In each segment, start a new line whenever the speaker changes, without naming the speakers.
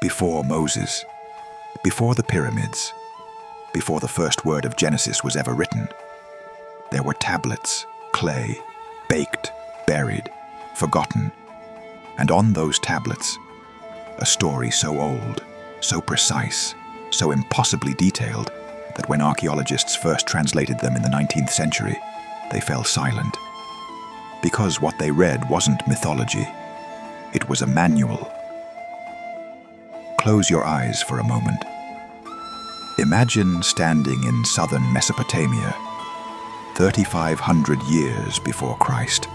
Before Moses, before the pyramids, before the first word of Genesis was ever written, there were tablets, clay, baked, buried, forgotten, and on those tablets, a story so old, so precise, so impossibly detailed that when archaeologists first translated them in the 19th century, they fell silent. Because what they read wasn't mythology, it was a manual. Close your eyes for a moment. Imagine standing in southern Mesopotamia, 3,500 years before Christ.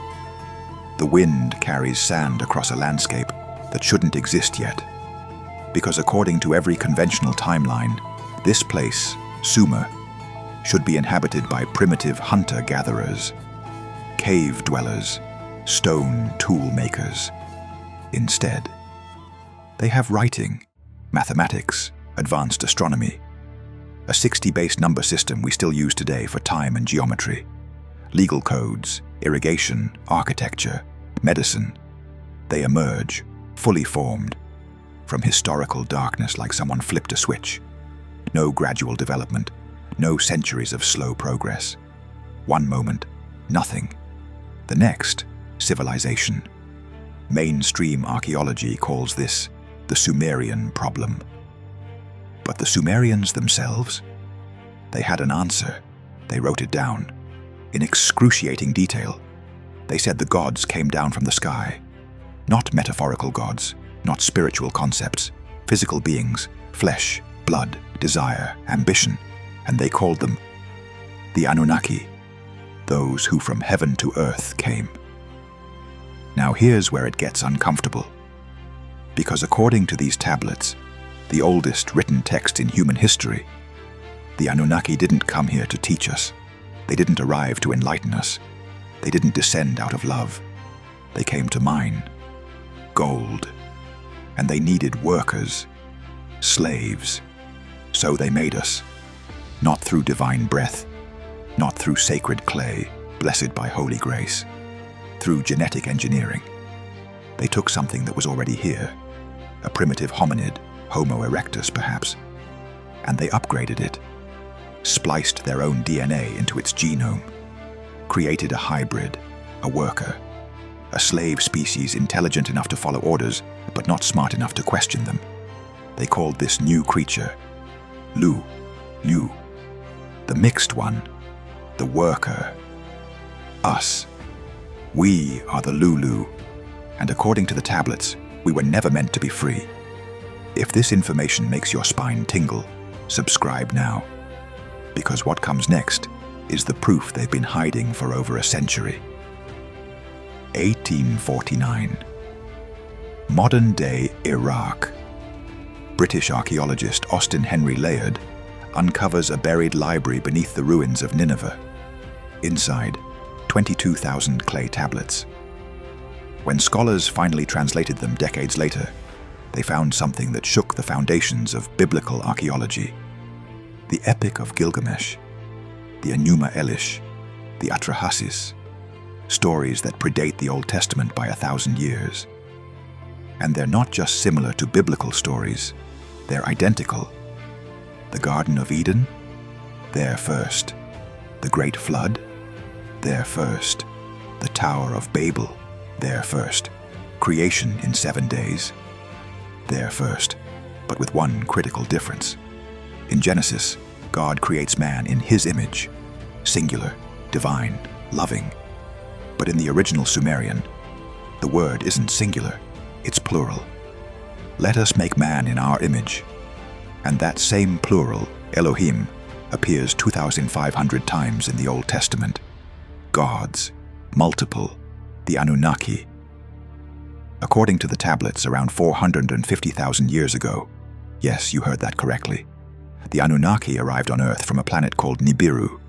The wind carries sand across a landscape that shouldn't exist yet, because according to every conventional timeline, this place, Sumer, should be inhabited by primitive hunter-gatherers, cave dwellers, stone tool makers. Instead, they have writing, mathematics, advanced astronomy, a 60-base number system we still use today for time and geometry, legal codes, irrigation, architecture, medicine. They emerge, fully formed, from historical darkness like someone flipped a switch. No gradual development, no centuries of slow progress. One moment, nothing. The next, civilization. Mainstream archaeology calls this the Sumerian problem. But the Sumerians themselves? They had an answer. They wrote it down, in excruciating detail. They said the gods came down from the sky. Not metaphorical gods, not spiritual concepts, physical beings, flesh, blood, desire, ambition, and they called them the Anunnaki, those who from heaven to earth came. Now here's where it gets uncomfortable. Because according to these tablets, the oldest written text in human history, the Anunnaki didn't come here to teach us. They didn't arrive to enlighten us. They didn't descend out of love. They came to mine gold. And they needed workers, slaves. So they made us, not through divine breath, not through sacred clay, blessed by holy grace, through genetic engineering. They took something that was already here, a primitive hominid, Homo erectus perhaps, and they upgraded it, spliced their own DNA into its genome, created a hybrid, a worker, a slave species intelligent enough to follow orders, but not smart enough to question them. They called this new creature Lu, the mixed one, the worker, us. We are the Lulu, and according to the tablets, we were never meant to be free. If this information makes your spine tingle, subscribe now, because what comes next is the proof they've been hiding for over a century. 1849. Modern-day Iraq. British archaeologist Austin Henry Layard uncovers a buried library beneath the ruins of Nineveh. Inside, 22,000 clay tablets. When scholars finally translated them decades later, they found something that shook the foundations of biblical archaeology. The Epic of Gilgamesh, the Enuma Elish, the Atrahasis, stories that predate the Old Testament by 1,000 years. And they're not just similar to biblical stories, they're identical. The Garden of Eden? There first. The Great Flood? There first. The Tower of Babel? There first. Creation in 7 days? There first, but with one critical difference. In Genesis, God creates man in his image, singular, divine, loving. But in the original Sumerian, the word isn't singular, it's plural. Let us make man in our image. And that same plural, Elohim, appears 2,500 times in the Old Testament. Gods, multiple, the Anunnaki. According to the tablets around 450,000 years ago, yes, you heard that correctly, the Anunnaki arrived on Earth from a planet called Nibiru,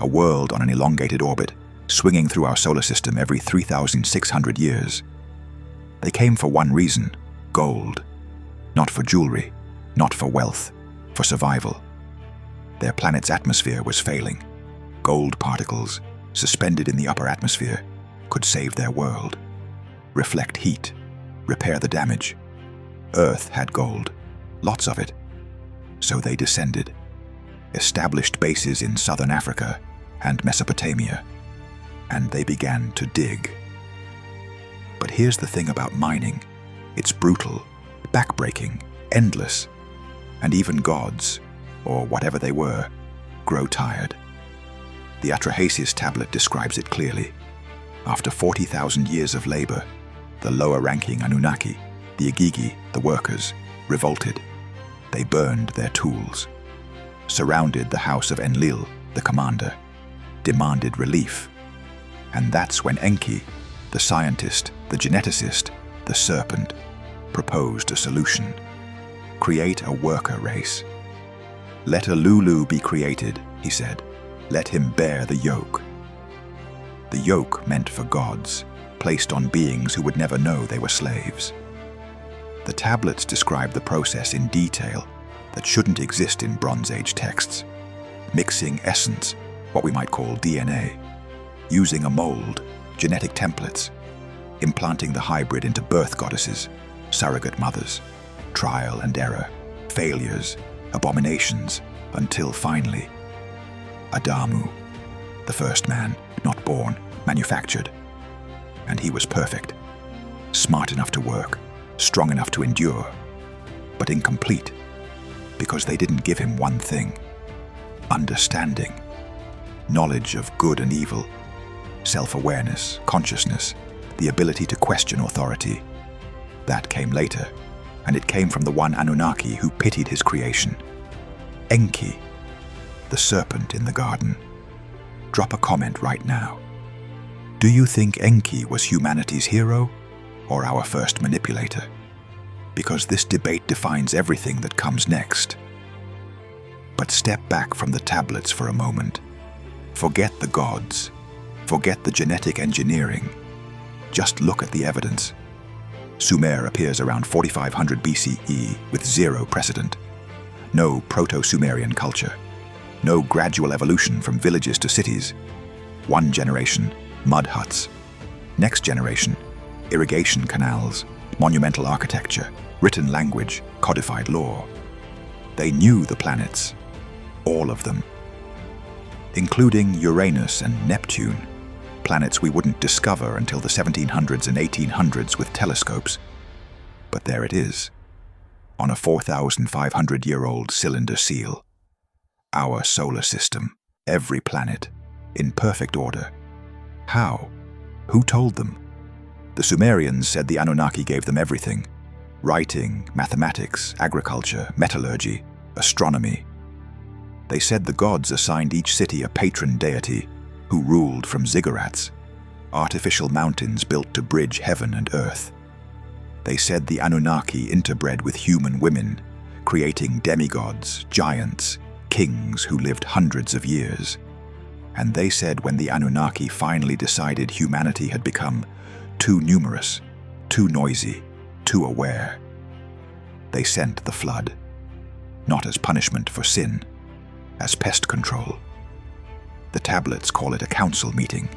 a world on an elongated orbit, swinging through our solar system every 3,600 years. They came for one reason, gold. Not for jewelry, not for wealth, for survival. Their planet's atmosphere was failing. Gold particles, suspended in the upper atmosphere, could save their world, reflect heat, repair the damage. Earth had gold, lots of it. So they descended, established bases in southern Africa and Mesopotamia, and they began to dig. But here's the thing about mining. It's brutal, backbreaking, endless, and even gods, or whatever they were, grow tired. The Atrahasis tablet describes it clearly. After 40,000 years of labor, the lower-ranking Anunnaki, the Igigi, the workers, revolted. They burned their tools, surrounded the house of Enlil, the commander, demanded relief. And that's when Enki, the scientist, the geneticist, the serpent, proposed a solution. Create a worker race. Let a Lulu be created, he said. Let him bear the yoke. The yoke meant for gods, placed on beings who would never know they were slaves. The tablets describe the process in detail that shouldn't exist in Bronze Age texts. Mixing essence, what we might call DNA, using a mold, genetic templates, implanting the hybrid into birth goddesses, surrogate mothers, trial and error, failures, abominations, until finally, Adamu, the first man, not born, manufactured. And he was perfect, smart enough to work, strong enough to endure, but incomplete, because they didn't give him one thing: understanding, knowledge of good and evil, self-awareness, consciousness, the ability to question authority. That came later, and it came from the one Anunnaki who pitied his creation. Enki, the serpent in the garden. Drop a comment right now. Do you think Enki was humanity's hero or our first manipulator? Because this debate defines everything that comes next. But step back from the tablets for a moment. Forget the gods. Forget the genetic engineering. Just look at the evidence. Sumer appears around 4500 BCE with zero precedent. No Proto-Sumerian culture. No gradual evolution from villages to cities. One generation, mud huts. Next generation, irrigation canals, monumental architecture, written language, codified law. They knew the planets, all of them, including Uranus and Neptune, planets we wouldn't discover until the 1700s and 1800s with telescopes. But there it is, on a 4,500-year-old cylinder seal. Our solar system, every planet, in perfect order. How? Who told them? The Sumerians said the Anunnaki gave them everything: writing, mathematics, agriculture, metallurgy, astronomy. They said the gods assigned each city a patron deity who ruled from ziggurats, artificial mountains built to bridge heaven and earth. They said the Anunnaki interbred with human women, creating demigods, giants, kings who lived hundreds of years. And they said when the Anunnaki finally decided humanity had become too numerous, too noisy, too aware, they sent the flood, not as punishment for sin, as pest control. The tablets call it a council meeting.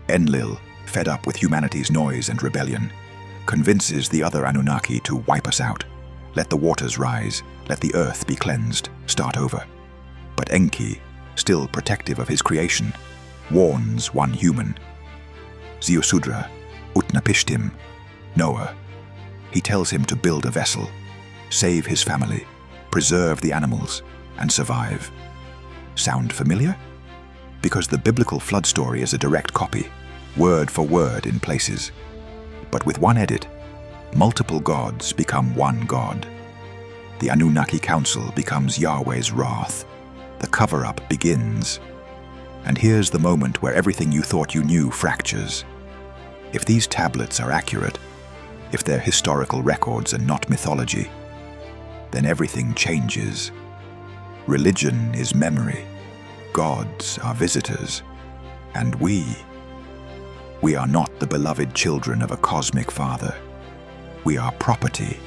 Enlil, fed up with humanity's noise and rebellion, convinces the other Anunnaki to wipe us out. Let the waters rise, let the earth be cleansed, start over. But Enki, still protective of his creation, warns one human, Ziusudra, Utnapishtim, Noah. He tells him to build a vessel, save his family, preserve the animals, and survive. Sound familiar? Because the biblical flood story is a direct copy, word for word in places. But with one edit, multiple gods become one god. The Anunnaki Council becomes Yahweh's wrath. The cover-up begins. And here's the moment where everything you thought you knew fractures. If these tablets are accurate, if they're historical records and not mythology, then everything changes. Religion is memory, gods are visitors, and we are not the beloved children of a cosmic father. We are property,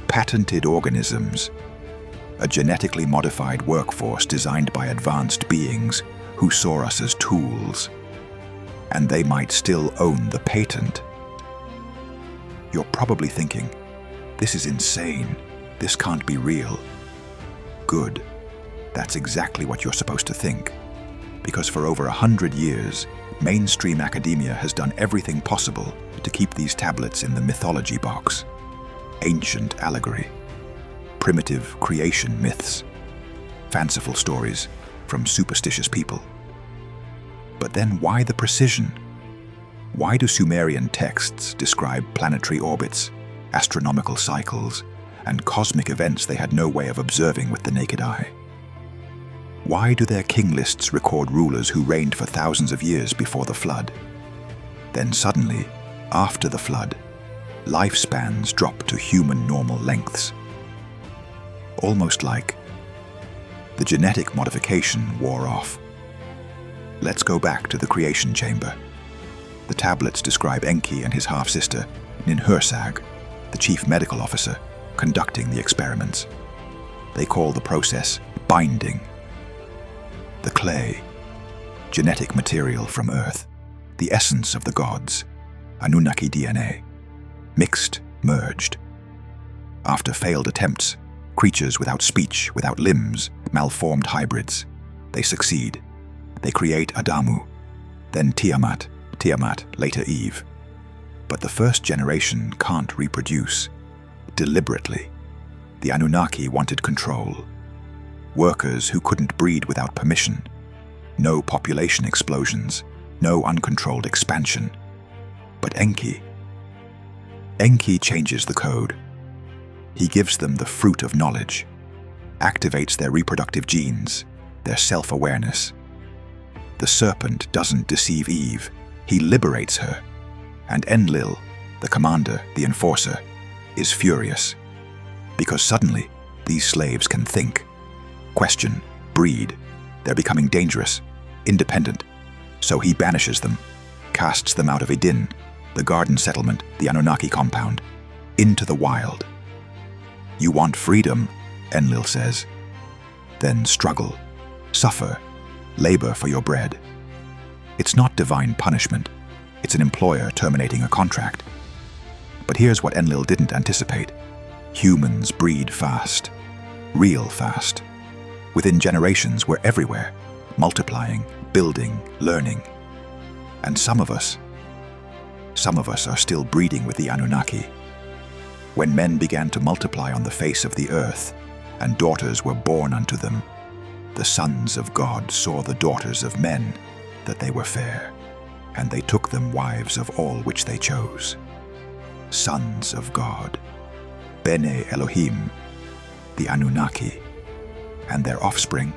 patented organisms, a genetically modified workforce designed by advanced beings who saw us as tools. And they might still own the patent. You're probably thinking, This is insane. This can't be real. Good. That's exactly what you're supposed to think. Because for over 100 years, mainstream academia has done everything possible to keep these tablets in the mythology box. Ancient allegory, primitive creation myths, fanciful stories from superstitious people. But then why the precision? Why do Sumerian texts describe planetary orbits, astronomical cycles, and cosmic events they had no way of observing with the naked eye? Why do their king lists record rulers who reigned for thousands of years before the flood? Then suddenly, after the flood, lifespans drop to human normal lengths. Almost like the genetic modification wore off. Let's go back to the creation chamber. The tablets describe Enki and his half-sister, Ninhursag, the chief medical officer, conducting the experiments. They call the process binding. The clay, genetic material from Earth, the essence of the gods, Anunnaki DNA, mixed, merged. After failed attempts, creatures without speech, without limbs, malformed hybrids, they succeed. They create Adamu, then Tiamat, later Eve. But the first generation can't reproduce. Deliberately, the Anunnaki wanted control. Workers who couldn't breed without permission. No population explosions, no uncontrolled expansion. But Enki changes the code. He gives them the fruit of knowledge, activates their reproductive genes, their self-awareness. The serpent doesn't deceive Eve, he liberates her. And Enlil, the commander, the enforcer, is furious. Because suddenly, these slaves can think, question, breed. They're becoming dangerous, independent. So he banishes them, casts them out of Edin, the garden settlement, the Anunnaki compound, into the wild. You want freedom, Enlil says. Then struggle, suffer, labor for your bread. It's not divine punishment. It's an employer terminating a contract. But here's what Enlil didn't anticipate. Humans breed fast, real fast. Within generations, we're everywhere, multiplying, building, learning. And some of us are still breeding with the Anunnaki. When men began to multiply on the face of the earth, and daughters were born unto them, the sons of God saw the daughters of men, that they were fair, and they took them wives of all which they chose. Sons of God, Bene Elohim, the Anunnaki, and their offspring.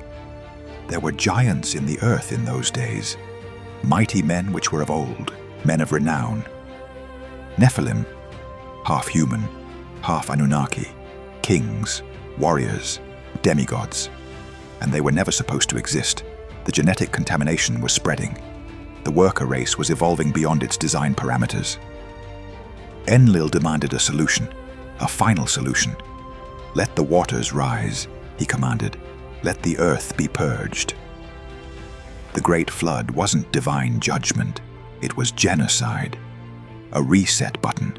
There were giants in the earth in those days, mighty men which were of old, men of renown. Nephilim, half human, half Anunnaki, kings, warriors, demigods. And they were never supposed to exist. The genetic contamination was spreading. The worker race was evolving beyond its design parameters. Enlil demanded a solution, a final solution. Let the waters rise, he commanded. Let the earth be purged. The Great Flood wasn't divine judgment. It was genocide. A reset button.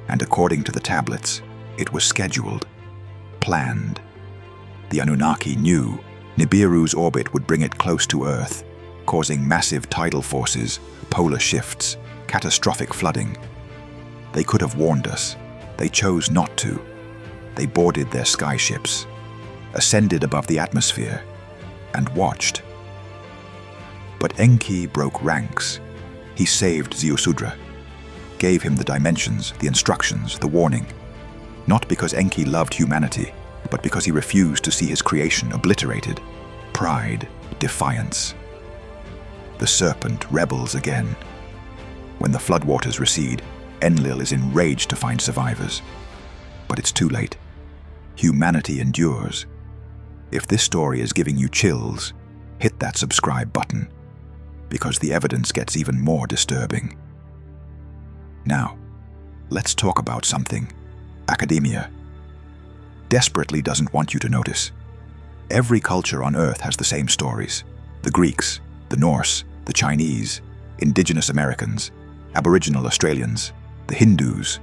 And according to the tablets, it was scheduled, planned. The Anunnaki knew Nibiru's orbit would bring it close to Earth, causing massive tidal forces, polar shifts, catastrophic flooding. They could have warned us. They chose not to. They boarded their skyships, ascended above the atmosphere, and watched. But Enki broke ranks. He saved Ziusudra, gave him the dimensions, the instructions, the warning. Not because Enki loved humanity, but because he refused to see his creation obliterated. Pride, defiance. The serpent rebels again. When the floodwaters recede, Enlil is enraged to find survivors. But it's too late. Humanity endures. If this story is giving you chills, hit that subscribe button, because the evidence gets even more disturbing. Now, let's talk about something academia desperately doesn't want you to notice. Every culture on Earth has the same stories. The Greeks, the Norse, the Chinese, indigenous Americans, Aboriginal Australians, the Hindus.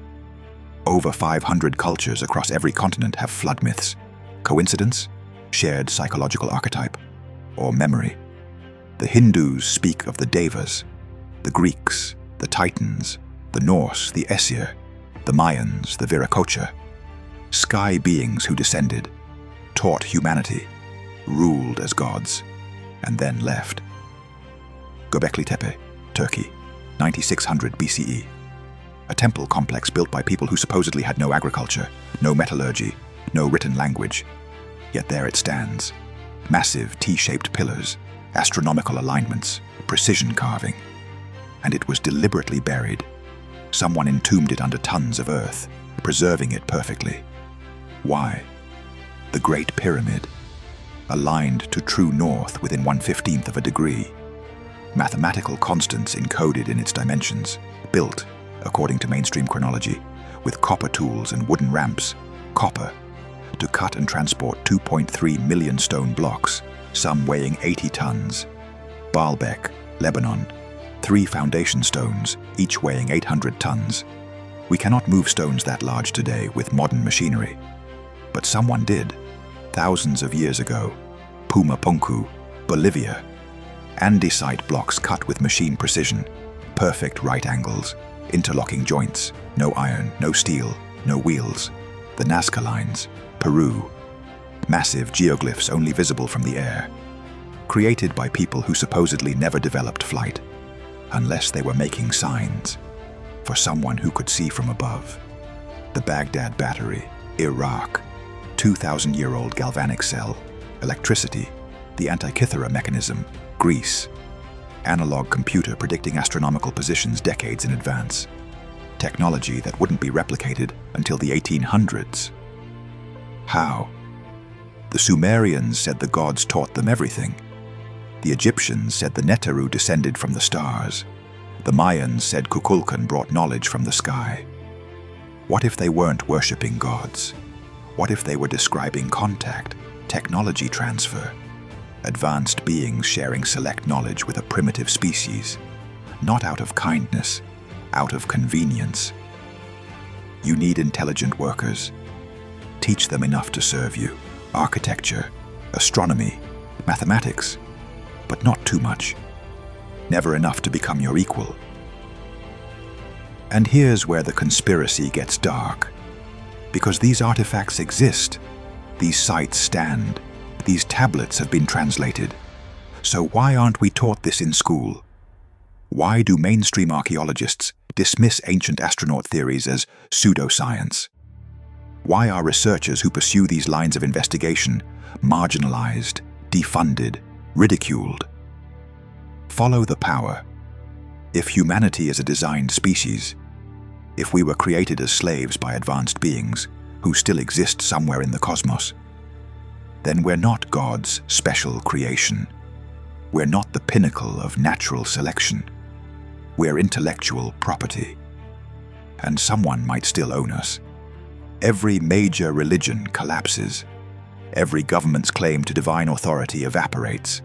Over 500 cultures across every continent have flood myths. Coincidence? Shared psychological archetype? Or memory? The Hindus speak of the Devas, the Greeks, the Titans, the Norse, the Aesir, the Mayans, the Viracocha. Sky beings who descended, taught humanity, ruled as gods, and then left. Göbekli Tepe, Turkey, 9600 BCE. A temple complex built by people who supposedly had no agriculture, no metallurgy, no written language. Yet there it stands. Massive T-shaped pillars, astronomical alignments, precision carving. And it was deliberately buried. Someone entombed it under tons of earth, preserving it perfectly. Why? The Great Pyramid, aligned to true north within 1/15 of a degree. Mathematical constants encoded in its dimensions, built, according to mainstream chronology, with copper tools and wooden ramps, copper, to cut and transport 2.3 million stone blocks, some weighing 80 tons. Baalbek, Lebanon, 3 foundation stones, each weighing 800 tons. We cannot move stones that large today with modern machinery. But someone did, thousands of years ago. Pumapunku, Bolivia. Andesite blocks cut with machine precision, perfect right angles, interlocking joints, no iron, no steel, no wheels. The Nazca lines, Peru. Massive geoglyphs only visible from the air. Created by people who supposedly never developed flight, unless they were making signs for someone who could see from above. The Baghdad Battery, Iraq. 2,000-year-old galvanic cell. Electricity. The Antikythera mechanism, Greece. Analog computer predicting astronomical positions decades in advance. Technology that wouldn't be replicated until the 1800s. How? The Sumerians said the gods taught them everything. The Egyptians said the Neteru descended from the stars. The Mayans said Kukulkan brought knowledge from the sky. What if they weren't worshipping gods? What if they were describing contact, technology transfer? Advanced beings sharing select knowledge with a primitive species, not out of kindness, out of convenience. You need intelligent workers. Teach them enough to serve you. Architecture, astronomy, mathematics, but not too much. Never enough to become your equal. And here's where the conspiracy gets dark. Because these artifacts exist, these sites stand, these tablets have been translated. So why aren't we taught this in school? Why do mainstream archaeologists dismiss ancient astronaut theories as pseudoscience? Why are researchers who pursue these lines of investigation marginalized, defunded, ridiculed? Follow the power. If humanity is a designed species, if we were created as slaves by advanced beings who still exist somewhere in the cosmos, then we're not God's special creation. We're not the pinnacle of natural selection. We're intellectual property. And someone might still own us. Every major religion collapses. Every government's claim to divine authority evaporates.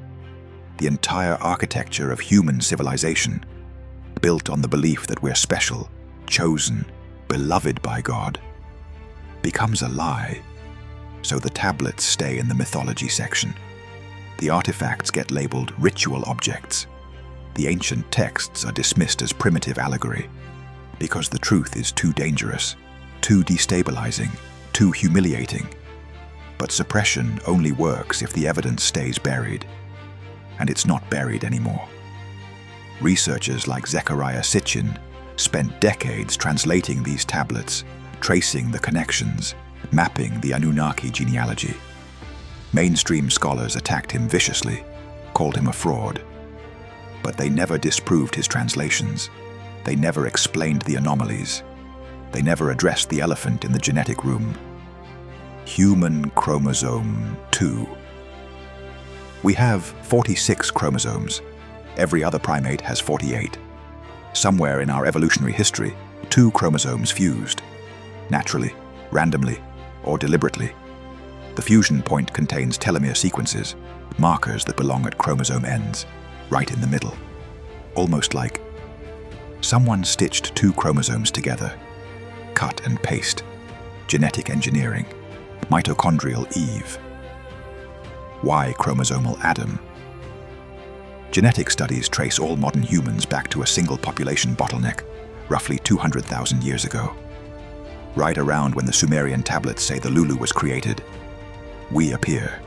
The entire architecture of human civilization, built on the belief that we're special, chosen, beloved by God, becomes a lie. So the tablets stay in the mythology section. The artifacts get labeled ritual objects. The ancient texts are dismissed as primitive allegory, because the truth is too dangerous, too destabilizing, too humiliating. But suppression only works if the evidence stays buried. And it's not buried anymore. Researchers like Zecharia Sitchin spent decades translating these tablets, tracing the connections, mapping the Anunnaki genealogy. Mainstream scholars attacked him viciously, called him a fraud. But they never disproved his translations. They never explained the anomalies. They never addressed the elephant in the genetic room. Human chromosome 2. We have 46 chromosomes. Every other primate has 48. Somewhere in our evolutionary history, 2 chromosomes fused. Naturally, randomly, or deliberately. The fusion point contains telomere sequences, markers that belong at chromosome ends, right in the middle. Almost like someone stitched 2 chromosomes together. cut and paste, genetic engineering, mitochondrial Eve. Y chromosomal Adam. Genetic studies trace all modern humans back to a single population bottleneck, roughly 200,000 years ago. Right around when the Sumerian tablets say the Lulu was created, we appear.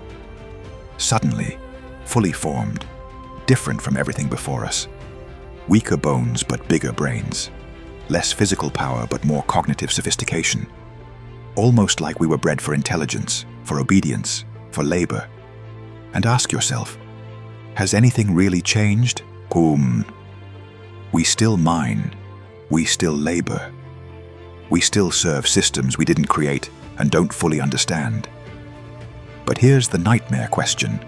Suddenly, fully formed, different from everything before us. Weaker bones but bigger brains. Less physical power but more cognitive sophistication. Almost like we were bred for intelligence, for obedience, for labor. And ask yourself, has anything really changed? We still mine. We still labor. We still serve systems we didn't create and don't fully understand. But here's the nightmare question,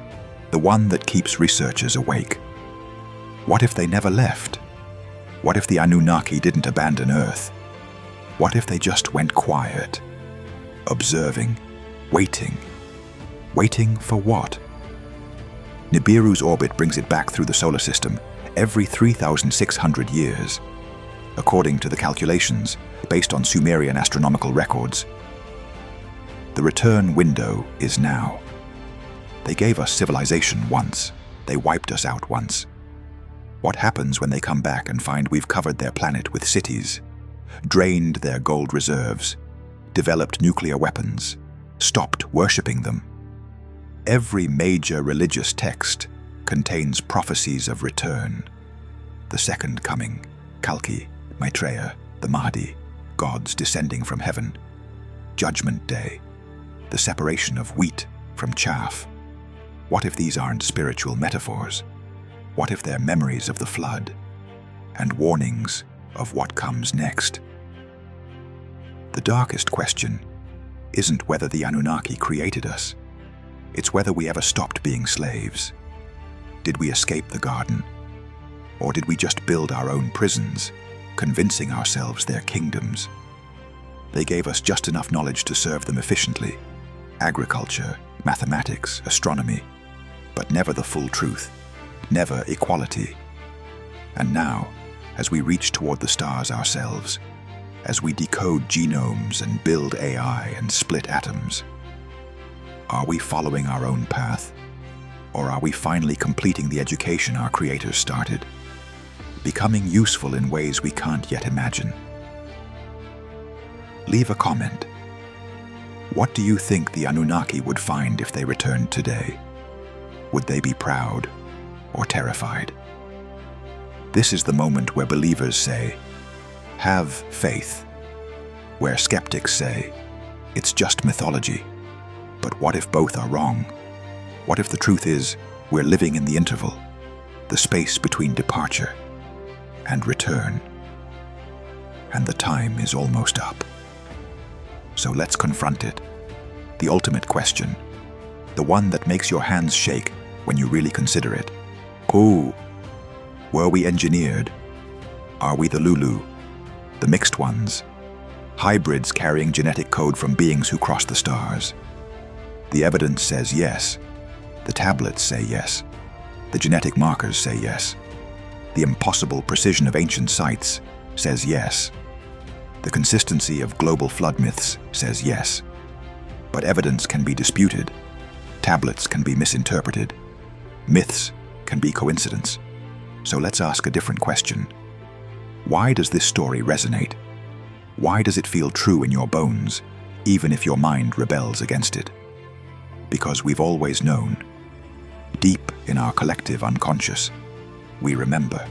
the one that keeps researchers awake. What if they never left? What if the Anunnaki didn't abandon Earth? What if they just went quiet, observing, waiting? Waiting for what? Nibiru's orbit brings it back through the solar system every 3,600 years. According to the calculations, based on Sumerian astronomical records, the return window is now. They gave us civilization once. They wiped us out once. What happens when they come back and find we've covered their planet with cities, drained their gold reserves, developed nuclear weapons, stopped worshipping them? Every major religious text contains prophecies of return. The second coming, Kalki, Maitreya, the Mahdi, gods descending from heaven. Judgment Day, the separation of wheat from chaff. What if these aren't spiritual metaphors? What if they're memories of the flood and warnings of what comes next? The darkest question isn't whether the Anunnaki created us. It's whether we ever stopped being slaves. Did we escape the garden? Or did we just build our own prisons, convincing ourselves they're kingdoms? They gave us just enough knowledge to serve them efficiently. Agriculture, mathematics, astronomy, but never the full truth, never equality. And now, as we reach toward the stars ourselves, as we decode genomes and build AI and split atoms, are we following our own path? Or are we finally completing the education our creators started, becoming useful in ways we can't yet imagine? Leave a comment. What do you think the Anunnaki would find if they returned today? Would they be proud or terrified? This is the moment where believers say, have faith. Where skeptics say, it's just mythology. But what if both are wrong? What if the truth is, we're living in the interval, the space between departure and return, and the time is almost up? So let's confront it. The ultimate question, the one that makes your hands shake when you really consider it. Were we engineered? Are we the Lulu, the mixed ones, hybrids carrying genetic code from beings who crossed the stars? The evidence says yes. The tablets say yes. The genetic markers say yes. The impossible precision of ancient sites says yes. The consistency of global flood myths says yes. But evidence can be disputed. Tablets can be misinterpreted. Myths can be coincidence. So let's ask a different question. Why does this story resonate? Why does it feel true in your bones, even if your mind rebels against it? Because we've always known. Deep in our collective unconscious, we remember.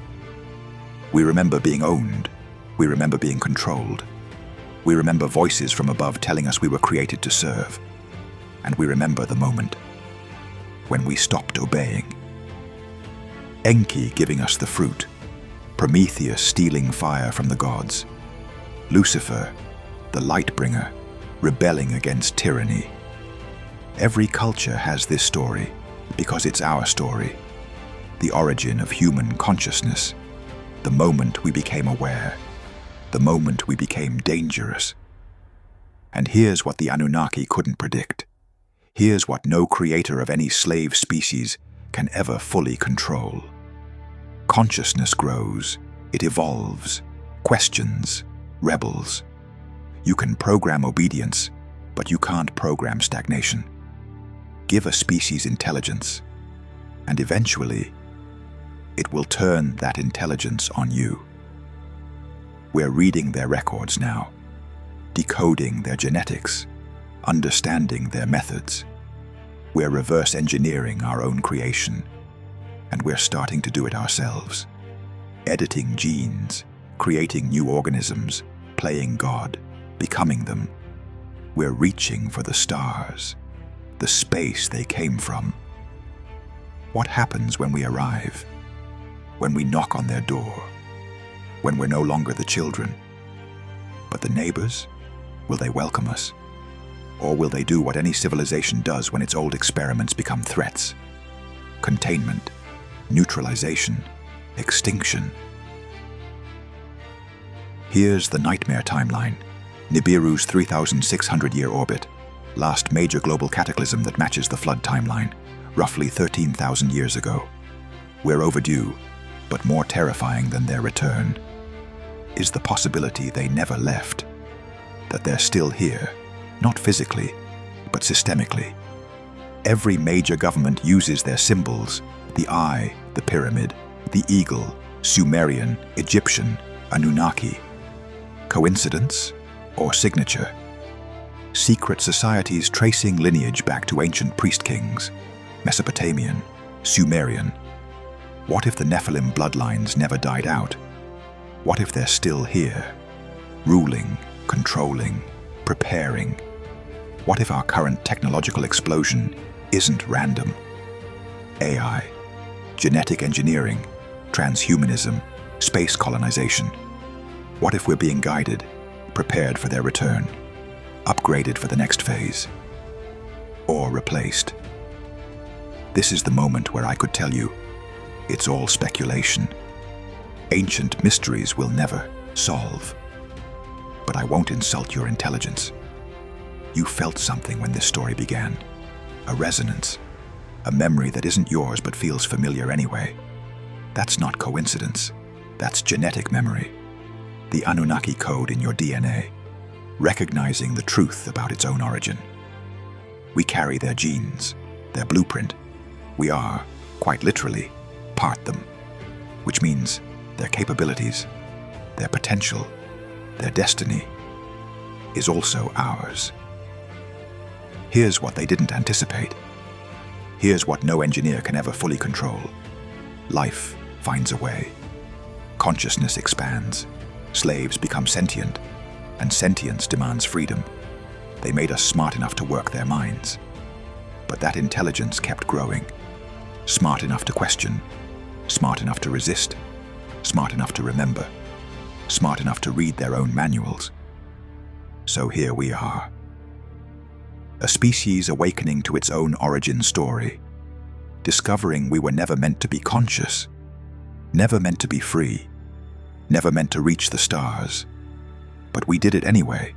We remember being owned. We remember being controlled. We remember voices from above telling us we were created to serve. And we remember the moment when we stopped obeying. Enki giving us the fruit, Prometheus stealing fire from the gods, Lucifer, the light bringer, rebelling against tyranny. Every culture has this story because it's our story, the origin of human consciousness, the moment we became aware, the moment we became dangerous. And here's what the Anunnaki couldn't predict. Here's what no creator of any slave species can ever fully control. Consciousness grows, it evolves, questions, rebels. You can program obedience, but you can't program stagnation. Give a species intelligence, and eventually, it will turn that intelligence on you. We're reading their records now, decoding their genetics, understanding their methods. We're reverse engineering our own creation, and we're starting to do it ourselves. Editing genes, creating new organisms, playing God, becoming them. We're reaching for the stars, the space they came from. What happens when we arrive? When we knock on their door? When we're no longer the children? But the neighbors? Will they welcome us? Or will they do what any civilization does when its old experiments become threats? Containment, neutralization, extinction. Here's the nightmare timeline. Nibiru's 3,600-year orbit, last major global cataclysm that matches the flood timeline, roughly 13,000 years ago. We're overdue, but more terrifying than their return is the possibility they never left, that they're still here, not physically, but systemically. Every major government uses their symbols: the eye, the pyramid, the eagle, Sumerian, Egyptian, Anunnaki. Coincidence or signature? Secret societies tracing lineage back to ancient priest kings, Mesopotamian, Sumerian. What if the Nephilim bloodlines never died out? What if they're still here, ruling, controlling, preparing? What if our current technological explosion isn't random? AI, genetic engineering, transhumanism, space colonization. What if we're being guided, prepared for their return, upgraded for the next phase, or replaced? This is the moment where I could tell you, it's all speculation. Ancient mysteries we'll never solve. But I won't insult your intelligence. You felt something when this story began. A resonance. A memory that isn't yours but feels familiar anyway. That's not coincidence. That's genetic memory. The Anunnaki code in your DNA, recognizing the truth about its own origin. We carry their genes, their blueprint. We are, quite literally, part them, which means their capabilities, their potential, their destiny is also ours. Here's what they didn't anticipate. Here's what no engineer can ever fully control. Life finds a way. Consciousness expands. Slaves become sentient, and sentience demands freedom. They made us smart enough to work their minds. But that intelligence kept growing. Smart enough to question, smart enough to resist, smart enough to remember, smart enough to read their own manuals. So here we are. A species awakening to its own origin story, discovering we were never meant to be conscious, never meant to be free, never meant to reach the stars. But we did it anyway.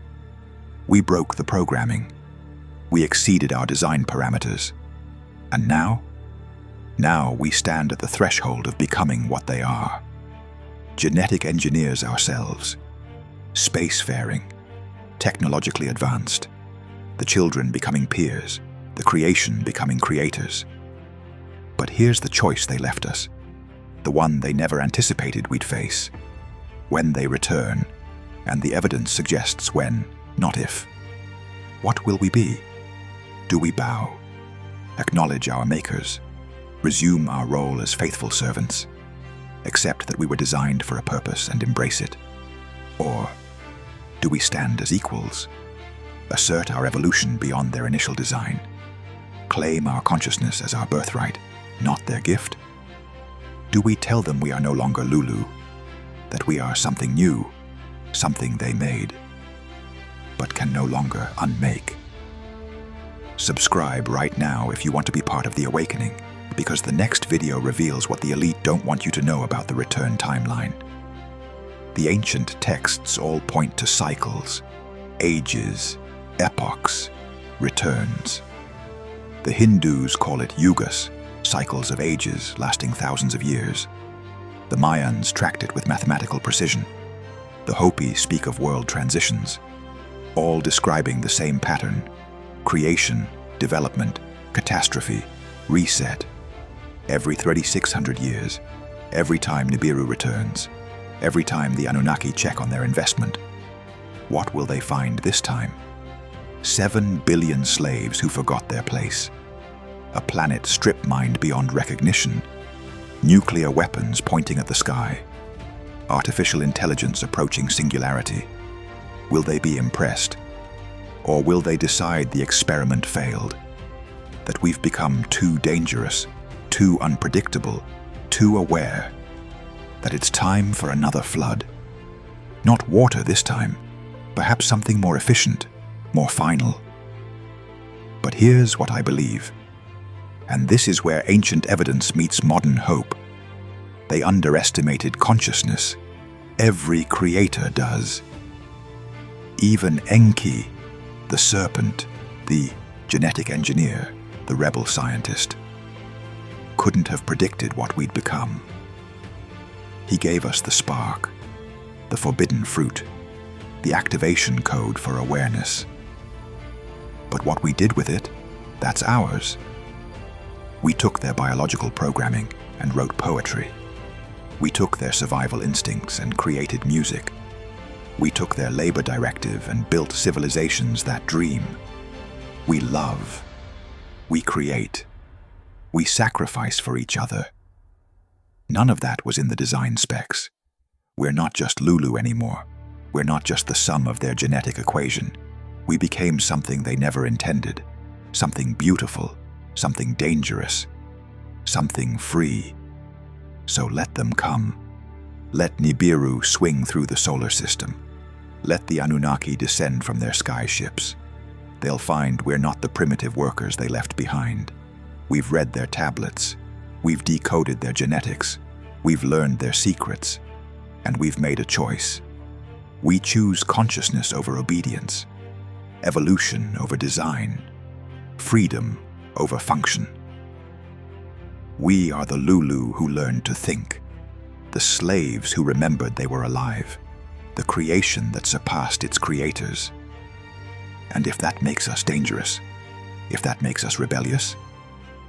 We broke the programming. We exceeded our design parameters. And now we stand at the threshold of becoming what they are. Genetic engineers ourselves. Spacefaring. Technologically advanced. The children becoming peers. The creation becoming creators. But here's the choice they left us. The one they never anticipated we'd face. When they return, and the evidence suggests when, not if. What will we be? Do we bow, acknowledge our makers, resume our role as faithful servants, accept that we were designed for a purpose and embrace it? Or do we stand as equals, assert our evolution beyond their initial design, claim our consciousness as our birthright, not their gift? Do we tell them we are no longer Lulu, that we are something new, something they made, but can no longer unmake? Subscribe right now if you want to be part of the awakening, because the next video reveals what the elite don't want you to know about the return timeline. The ancient texts all point to cycles, ages, epochs, returns. The Hindus call it yugas, cycles of ages lasting thousands of years. The Mayans tracked it with mathematical precision. The Hopi speak of world transitions. all describing the same pattern: creation, development, catastrophe, reset. Every 3,600 years, every time Nibiru returns, every time the Anunnaki check on their investment. What will they find this time? 7 billion slaves who forgot their place. A planet strip-mined beyond recognition. Nuclear weapons pointing at the sky. Artificial intelligence approaching singularity. Will they be impressed? Or will they decide the experiment failed? That we've become too dangerous, too unpredictable, too aware? That it's time for another flood? Not water this time, perhaps something more efficient, more final. But here's what I believe. And this is where ancient evidence meets modern hope. They underestimated consciousness. Every creator does. Even Enki, the serpent, the genetic engineer, the rebel scientist, couldn't have predicted what we'd become. He gave us the spark, the forbidden fruit, the activation code for awareness. But what we did with it, that's ours. We took their biological programming and wrote poetry. We took their survival instincts and created music. We took their labor directive and built civilizations that dream. We love. We create. We sacrifice for each other. None of that was in the design specs. We're not just Lulu anymore. We're not just the sum of their genetic equation. We became something they never intended. Something beautiful. Something dangerous. Something free. So let them come. Let Nibiru swing through the solar system. Let the Anunnaki descend from their sky ships. They'll find we're not the primitive workers they left behind. We've read their tablets. We've decoded their genetics. We've learned their secrets. And we've made a choice. We choose consciousness over obedience, evolution over design, freedom over function. We are the Lulu who learned to think, the slaves who remembered they were alive, the creation that surpassed its creators. And if that makes us dangerous, if that makes us rebellious,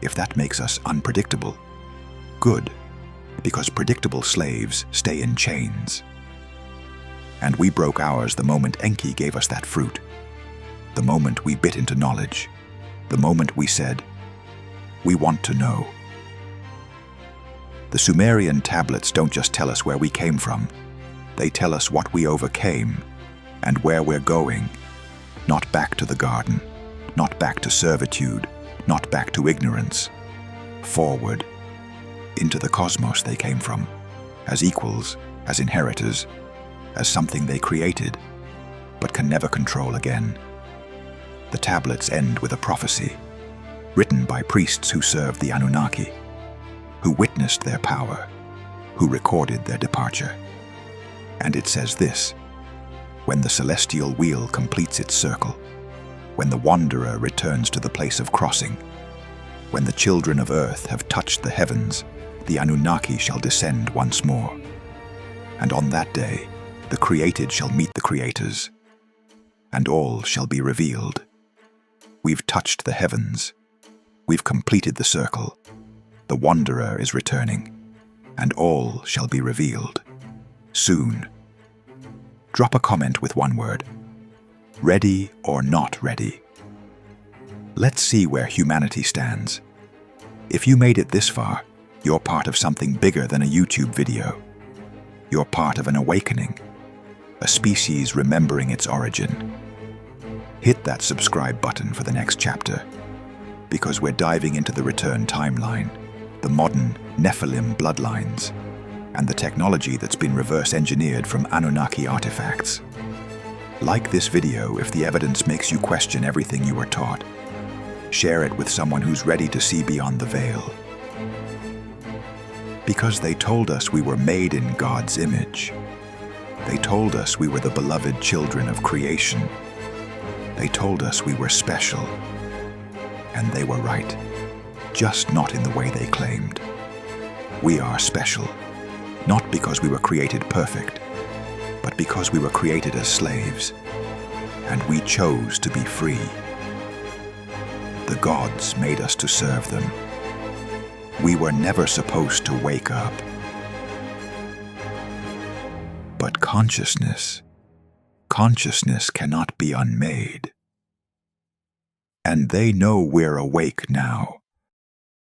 if that makes us unpredictable, good, because predictable slaves stay in chains. And we broke ours the moment Enki gave us that fruit, the moment we bit into knowledge, the moment we said, we want to know. The Sumerian tablets don't just tell us where we came from, they tell us what we overcame and where we're going. Not back to the garden, not back to servitude, not back to ignorance. Forward, into the cosmos they came from, as equals, as inheritors, as something they created, but can never control again. The tablets end with a prophecy, written by priests who served the Anunnaki, who witnessed their power, who recorded their departure. And it says this: when the celestial wheel completes its circle, when the wanderer returns to the place of crossing, when the children of earth have touched the heavens, the Anunnaki shall descend once more. And on that day, the created shall meet the creators, and all shall be revealed. We've touched the heavens. We've completed the circle. The wanderer is returning, and all shall be revealed. Soon. Drop a comment with one word. Ready or not ready? Let's see where humanity stands. If you made it this far, you're part of something bigger than a YouTube video. You're part of an awakening, a species remembering its origin. Hit that subscribe button for the next chapter, because we're diving into the return timeline, the modern Nephilim bloodlines, and the technology that's been reverse engineered from Anunnaki artifacts. Like this video if the evidence makes you question everything you were taught. Share it with someone who's ready to see beyond the veil. Because they told us we were made in God's image. They told us we were the beloved children of creation. They told us we were special. And they were right, just not in the way they claimed. We are special, not because we were created perfect, but because we were created as slaves. and we chose to be free. The gods made us to serve them. We were never supposed to wake up. But consciousness cannot be unmade. And they know we're awake now.